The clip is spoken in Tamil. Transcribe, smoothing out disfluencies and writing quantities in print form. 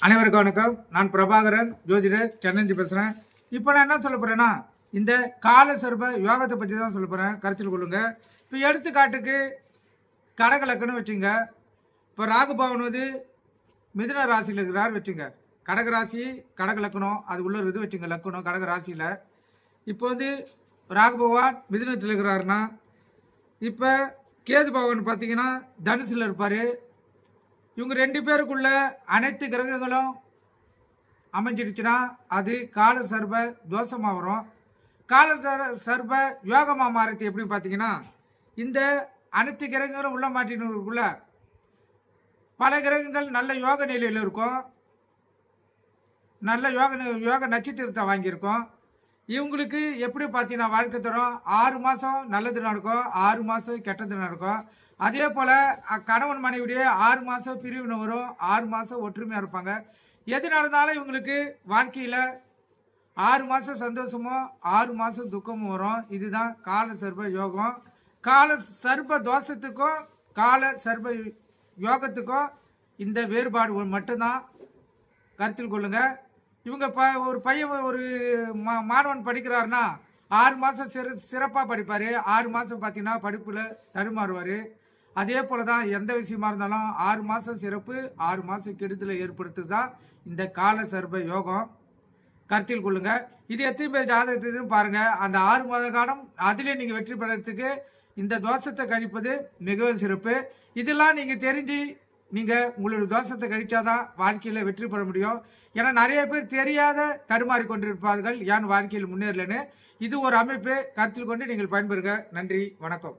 அனைவருக்கும் வணக்கம். நான் பிரபாகரன், ஜோதிடர், சென்னை பேசுகிறேன். இப்போ நான் என்ன சொல்ல போகிறேன்னா, இந்த கால சர்ப யோகத்தை பற்றி தான் சொல்ல போகிறேன். கருத்தில் கொள்ளுங்க. இப்போ எடுத்துக்காட்டுக்கு கடக லக்கணம் வச்சுங்க. இப்போ ராகுபவன் வந்து மிதுன ராசியில் இருக்கிறார் வச்சுங்க. கடக ராசி கடக லக்கணம் அது உள்ள இருக்குது வச்சுங்க. லக்கணம் கடக ராசியில் இப்போ வந்து ராகு பகவான் மிதுனத்தில் இருக்கிறாருன்னா, இப்போ கேது பகவான் பார்த்தீங்கன்னா தனுசில் இருப்பார். இவங்க ரெண்டு பேருக்குள்ள அனைத்து கிரகங்களும் அமைஞ்சிடுச்சுன்னா அது கால சர்ப தோஷமாக வரும். கால சர்ப யோகமாக மாறுறது எப்படி பார்த்தீங்கன்னா, இந்த அனைத்து கிரகங்களும் உள்ள மாட்டினுக்குள்ள பல கிரகங்கள் நல்ல யோக நிலையில் இருக்கும். நல்ல யோக நட்சத்திரத்தை வாங்கியிருக்கோம். இவங்களுக்கு எப்படி பார்த்தீங்கன்னா வாழ்க்கை தரும். 6 மாதம் நல்லது நடக்கும், 6 மாதம் கெட்டது நடக்கும். அதே போல் கணவன் மனைவிடைய 6 மாதம் பிரிவினை வரும், 6 மாதம் ஒற்றுமையாக இருப்பாங்க. எது நடந்தாலும் இவங்களுக்கு வாழ்க்கையில் 6 மாதம் சந்தோஷமும் 6 மாதம் துக்கமும் வரும். இதுதான் கால சர்ப யோகம். கால சர்ப தோஷத்துக்கும் கால சர்ப யோகத்துக்கும் இந்த வேறுபாடு மட்டும்தான். கருத்தில் கொள்ளுங்க. இவங்க ஒரு பையன் ஒரு மாணவன் படிக்கிறாருன்னா 6 மாதம் சிறப்பாக படிப்பார். 6 மாதம் பார்த்தீங்கன்னா படிப்பில் தடுமாறுவார். அதே போல் தான் எந்த விஷயமா இருந்தாலும் 6 மாதம் சிறப்பு 6 மாதம் கெடுதலை ஏற்படுத்துறது தான் இந்த கால சர்ப யோகம். கருத்தில் கொள்ளுங்க. இது எத்தனை பேர் ஜாதகத்தையும் பாருங்கள். அந்த 6 மாத காலம் அதிலே நீங்கள் வெற்றி பெறத்துக்கு இந்த தோஷத்தை கழிப்பது மிகவும் சிறப்பு. இதெல்லாம் நீங்கள் தெரிஞ்சு நீங்கள் உங்களுடைய தோஷத்தை கழிச்சாதான் வாழ்க்கையில் வெற்றி பெற முடியும். ஏன்னா நிறைய பேர் தெரியாத தடுமாறி கொண்டிருப்பார்கள், ஏன் வாழ்க்கையில் முன்னேறலன்னு. இது ஒரு அமைப்பு. கருத்தில் கொண்டு நீங்கள் பயன்பெறுங்க. நன்றி, வணக்கம்.